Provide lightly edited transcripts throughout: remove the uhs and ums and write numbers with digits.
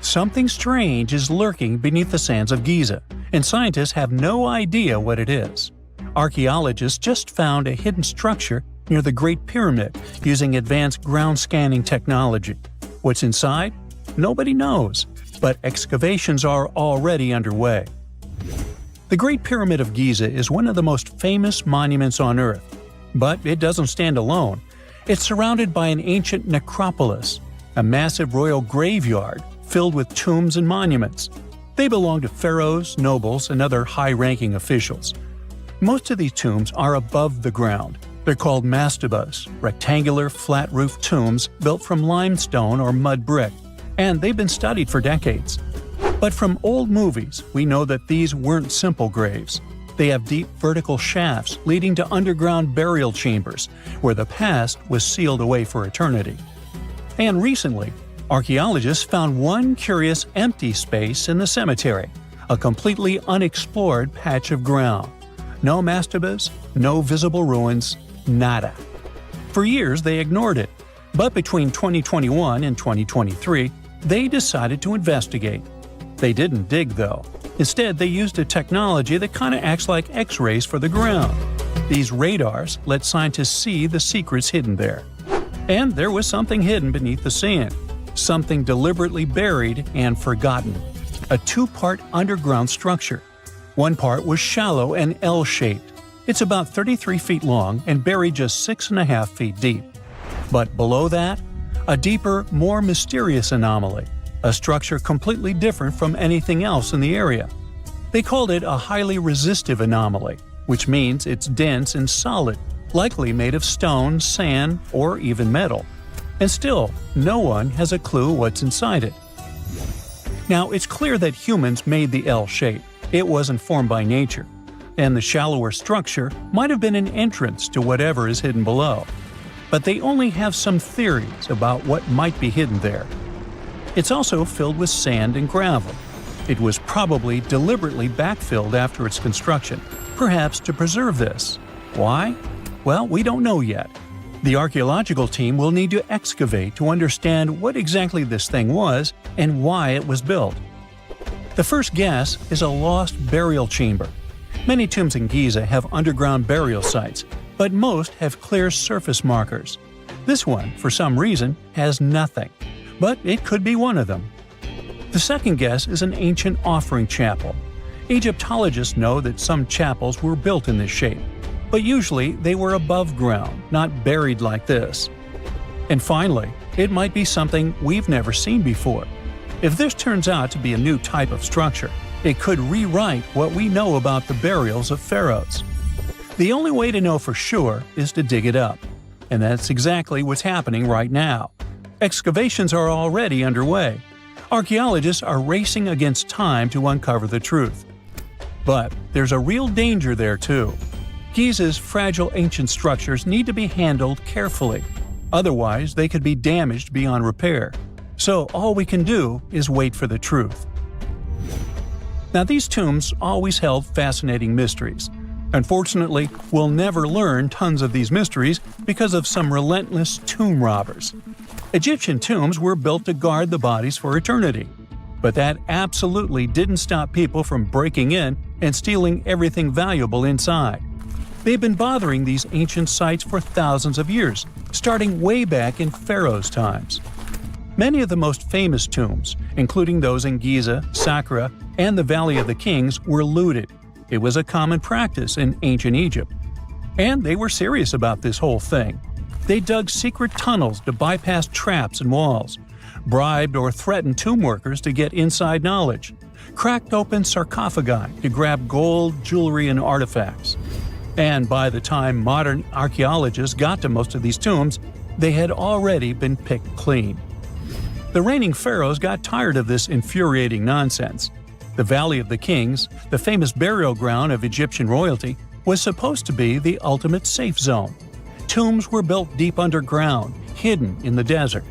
Something strange is lurking beneath the sands of Giza, and scientists have no idea what it is. Archaeologists just found a hidden structure near the Great Pyramid using advanced ground scanning technology. What's inside? Nobody knows, but excavations are already underway. The Great Pyramid of Giza is one of the most famous monuments on Earth. But it doesn't stand alone. It's surrounded by an ancient necropolis, a massive royal graveyard filled with tombs and monuments. They belong to pharaohs, nobles, and other high-ranking officials. Most of these tombs are above the ground. They're called mastabas, rectangular, flat-roofed tombs built from limestone or mud brick, and they've been studied for decades. But from old movies, we know that these weren't simple graves. They have deep vertical shafts leading to underground burial chambers, where the past was sealed away for eternity. And recently, archaeologists found one curious empty space in the cemetery, a completely unexplored patch of ground. No mastabas, no visible ruins, nada. For years they ignored it, but between 2021 and 2023, they decided to investigate. They didn't dig though. Instead, they used a technology that kind of acts like X-rays for the ground. These radars let scientists see the secrets hidden there. And there was something hidden beneath the sand, something deliberately buried and forgotten. A two-part underground structure. One part was shallow and L-shaped. It's about 33 feet long and buried just 6.5 feet deep. But below that, a deeper, more mysterious anomaly, a structure completely different from anything else in the area. They called it a highly resistive anomaly, which means it's dense and solid, likely made of stone, sand, or even metal. And still, no one has a clue what's inside it. Now, it's clear that humans made the L shape. It wasn't formed by nature. And the shallower structure might have been an entrance to whatever is hidden below. But they only have some theories about what might be hidden there. It's also filled with sand and gravel. It was probably deliberately backfilled after its construction, perhaps to preserve this. Why? Well, we don't know yet. The archaeological team will need to excavate to understand what exactly this thing was and why it was built. The first guess is a lost burial chamber. Many tombs in Giza have underground burial sites, but most have clear surface markers. This one, for some reason, has nothing, but it could be one of them. The second guess is an ancient offering chapel. Egyptologists know that some chapels were built in this shape, but usually they were above ground, not buried like this. And finally, it might be something we've never seen before. If this turns out to be a new type of structure, it could rewrite what we know about the burials of pharaohs. The only way to know for sure is to dig it up. And that's exactly what's happening right now. Excavations are already underway. Archaeologists are racing against time to uncover the truth. But there's a real danger there too. Giza's fragile ancient structures need to be handled carefully. Otherwise, they could be damaged beyond repair. So all we can do is wait for the truth. Now, these tombs always held fascinating mysteries. Unfortunately, we'll never learn tons of these mysteries because of some relentless tomb robbers. Egyptian tombs were built to guard the bodies for eternity. But that absolutely didn't stop people from breaking in and stealing everything valuable inside. They've been bothering these ancient sites for thousands of years, starting way back in pharaohs' times. Many of the most famous tombs, including those in Giza, Saqqara, and the Valley of the Kings, were looted. It was a common practice in ancient Egypt. And they were serious about this whole thing. They dug secret tunnels to bypass traps and walls, bribed or threatened tomb workers to get inside knowledge, cracked open sarcophagi to grab gold, jewelry, and artifacts. And by the time modern archaeologists got to most of these tombs, they had already been picked clean. The reigning pharaohs got tired of this infuriating nonsense. The Valley of the Kings, the famous burial ground of Egyptian royalty, was supposed to be the ultimate safe zone. Tombs were built deep underground, hidden in the desert.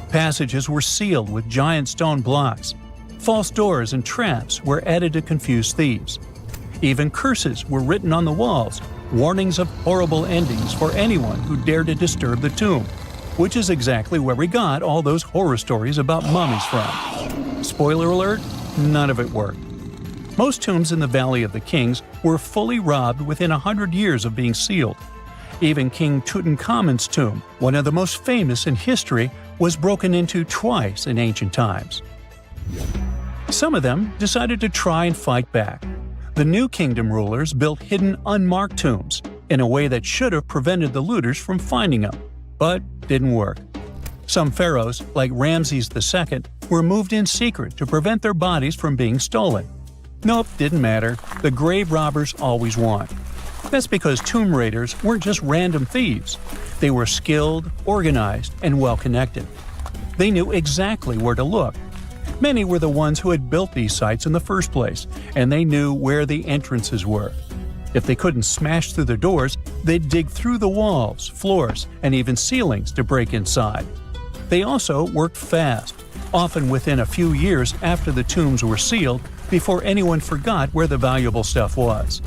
Passages were sealed with giant stone blocks. False doors and traps were added to confuse thieves. Even curses were written on the walls, warnings of horrible endings for anyone who dared to disturb the tomb. which is exactly where we got all those horror stories about mummies from. Spoiler alert, none of it worked. Most tombs in the Valley of the Kings were fully robbed within 100 years of being sealed. Even King Tutankhamun's tomb, one of the most famous in history, was broken into twice in ancient times. Some of them decided to try and fight back. The New Kingdom rulers built hidden unmarked tombs in a way that should have prevented the looters from finding them, but didn't work. Some pharaohs, like Ramses II, were moved in secret to prevent their bodies from being stolen. Nope, didn't matter. The grave robbers always won. That's because tomb raiders weren't just random thieves. They were skilled, organized, and well-connected. They knew exactly where to look. Many were the ones who had built these sites in the first place, and they knew where the entrances were. If they couldn't smash through the doors, they'd dig through the walls, floors, and even ceilings to break inside. They also worked fast, often within a few years after the tombs were sealed, before anyone forgot where the valuable stuff was.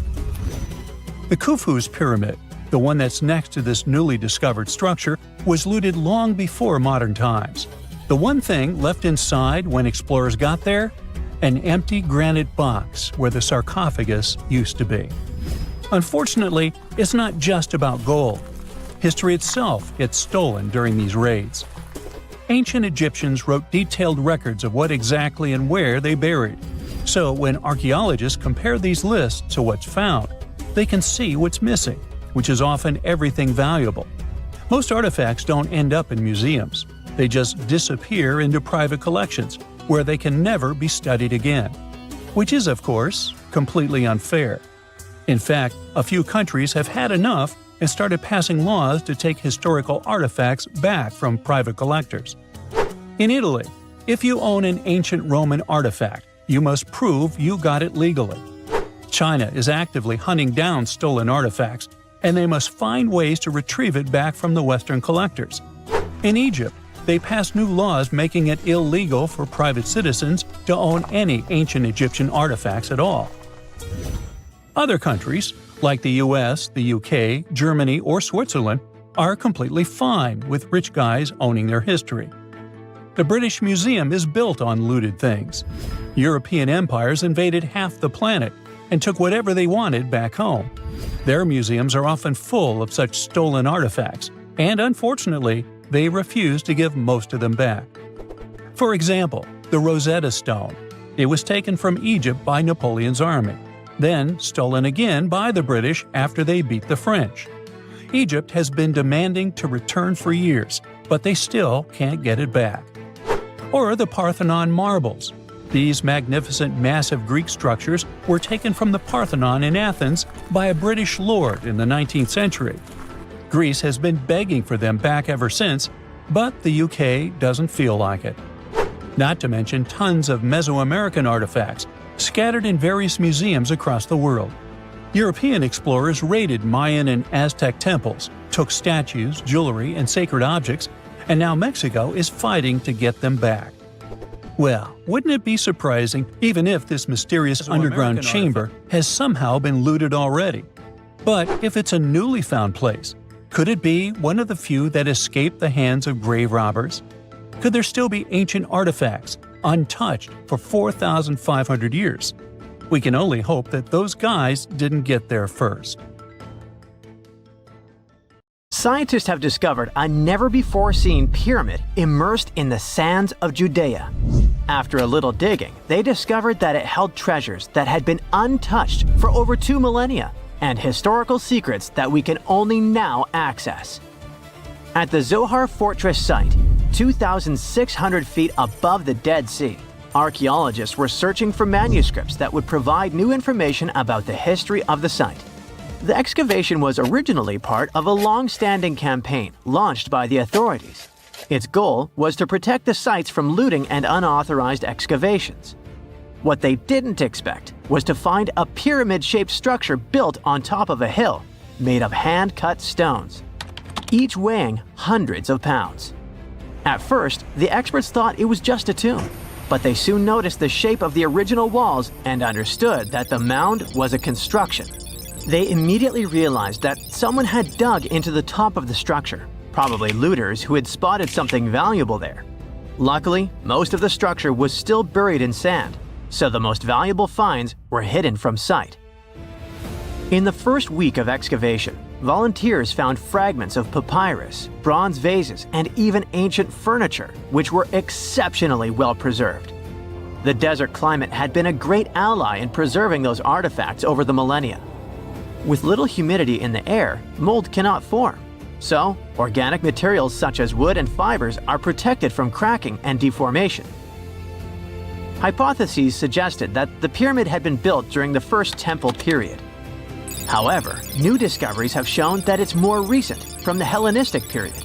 The Khufu's pyramid, the one that's next to this newly discovered structure, was looted long before modern times. The one thing left inside when explorers got there? An empty granite box where the sarcophagus used to be. Unfortunately, it's not just about gold. History itself gets stolen during these raids. Ancient Egyptians wrote detailed records of what exactly and where they buried. So when archaeologists compare these lists to what's found, they can see what's missing, which is often everything valuable. Most artifacts don't end up in museums. They just disappear into private collections, where they can never be studied again. Which is, of course, completely unfair. In fact, a few countries have had enough and started passing laws to take historical artifacts back from private collectors. In Italy, if you own an ancient Roman artifact, you must prove you got it legally. China is actively hunting down stolen artifacts, and they must find ways to retrieve it back from the Western collectors. In Egypt, they passed new laws making it illegal for private citizens to own any ancient Egyptian artifacts at all. Other countries, like the US, the UK, Germany, or Switzerland, are completely fine with rich guys owning their history. The British Museum is built on looted things. European empires invaded half the planet and took whatever they wanted back home. Their museums are often full of such stolen artifacts, and unfortunately, they refuse to give most of them back. For example, the Rosetta Stone. It was taken from Egypt by Napoleon's army, then stolen again by the British after they beat the French. Egypt has been demanding to return for years, but they still can't get it back. Or the Parthenon marbles. These magnificent massive Greek structures were taken from the Parthenon in Athens by a British lord in the 19th century. Greece has been begging for them back ever since, but the UK doesn't feel like it. Not to mention tons of Mesoamerican artifacts, scattered in various museums across the world. European explorers raided Mayan and Aztec temples, took statues, jewelry, and sacred objects, and now Mexico is fighting to get them back. Well, wouldn't it be surprising even if this mysterious underground chamber has somehow been looted already? But if it's a newly found place, could it be one of the few that escaped the hands of grave robbers? Could there still be ancient artifacts, untouched for 4,500 years? We can only hope that those guys didn't get there first. Scientists have discovered a never-before-seen pyramid immersed in the sands of Judea. After a little digging, they discovered that it held treasures that had been untouched for over 2 millennia and historical secrets that we can only now access. At the Zohar Fortress site, 2,600 feet above the Dead Sea, archaeologists were searching for manuscripts that would provide new information about the history of the site. The excavation was originally part of a long-standing campaign launched by the authorities. Its goal was to protect the sites from looting and unauthorized excavations. What they didn't expect was to find a pyramid-shaped structure built on top of a hill, made of hand-cut stones, each weighing hundreds of pounds. At first, the experts thought it was just a tomb, but they soon noticed the shape of the original walls and understood that the mound was a construction. They immediately realized that someone had dug into the top of the structure, probably looters who had spotted something valuable there. Luckily, most of the structure was still buried in sand, so the most valuable finds were hidden from sight. In the first week of excavation, volunteers found fragments of papyrus, bronze vases, and even ancient furniture, which were exceptionally well preserved. The desert climate had been a great ally in preserving those artifacts over the millennia. With little humidity in the air, mold cannot form. So, organic materials such as wood and fibers are protected from cracking and deformation. Hypotheses suggested that the pyramid had been built during the First Temple period. However, new discoveries have shown that it's more recent, from the Hellenistic period.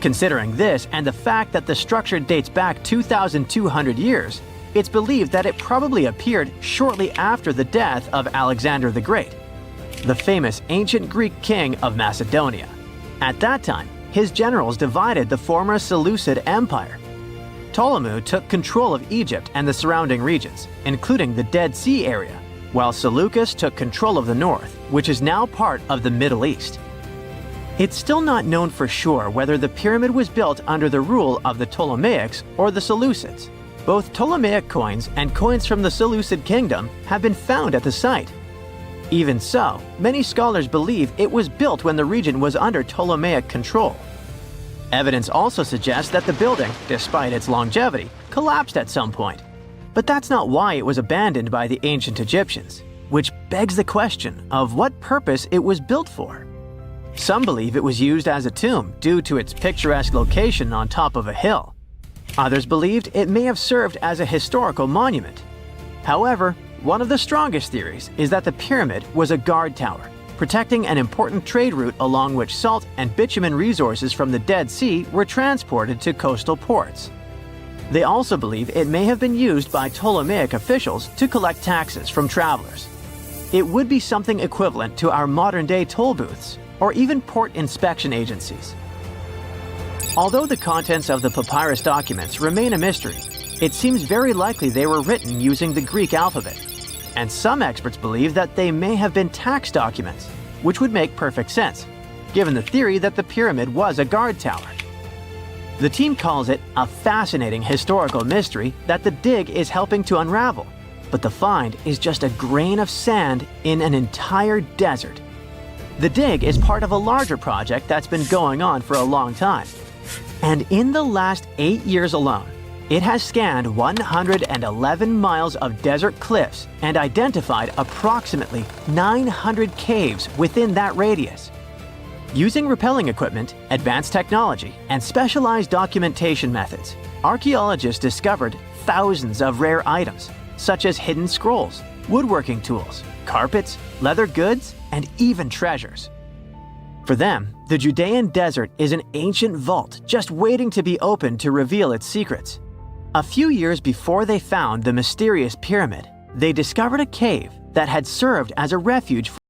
Considering this and the fact that the structure dates back 2,200 years, it's believed that it probably appeared shortly after the death of Alexander the Great, the famous ancient Greek king of Macedonia. At that time, his generals divided the former Seleucid Empire. Ptolemy took control of Egypt and the surrounding regions, including the Dead Sea area, while Seleucus took control of the north, which is now part of the Middle East. It's still not known for sure whether the pyramid was built under the rule of the Ptolemaics or the Seleucids. Both Ptolemaic coins and coins from the Seleucid kingdom have been found at the site. Even so, many scholars believe it was built when the region was under Ptolemaic control. Evidence also suggests that the building, despite its longevity, collapsed at some point. But that's not why it was abandoned by the ancient Egyptians, which begs the question of what purpose it was built for. Some believe it was used as a tomb due to its picturesque location on top of a hill. Others believed it may have served as a historical monument. However, one of the strongest theories is that the pyramid was a guard tower, protecting an important trade route along which salt and bitumen resources from the Dead Sea were transported to coastal ports. They also believe it may have been used by Ptolemaic officials to collect taxes from travelers. It would be something equivalent to our modern-day toll booths, or even port inspection agencies. Although the contents of the papyrus documents remain a mystery, it seems very likely they were written using the Greek alphabet, and some experts believe that they may have been tax documents, which would make perfect sense, given the theory that the pyramid was a guard tower. The team calls it a fascinating historical mystery that the dig is helping to unravel, but the find is just a grain of sand in an entire desert. The dig is part of a larger project that's been going on for a long time, and in the last 8 years alone, it has scanned 111 miles of desert cliffs and identified approximately 900 caves within that radius. Using rappelling equipment, advanced technology, and specialized documentation methods, archaeologists discovered thousands of rare items, such as hidden scrolls, woodworking tools, carpets, leather goods, and even treasures. For them, the Judean desert is an ancient vault just waiting to be opened to reveal its secrets. A few years before they found the mysterious pyramid, they discovered a cave that had served as a refuge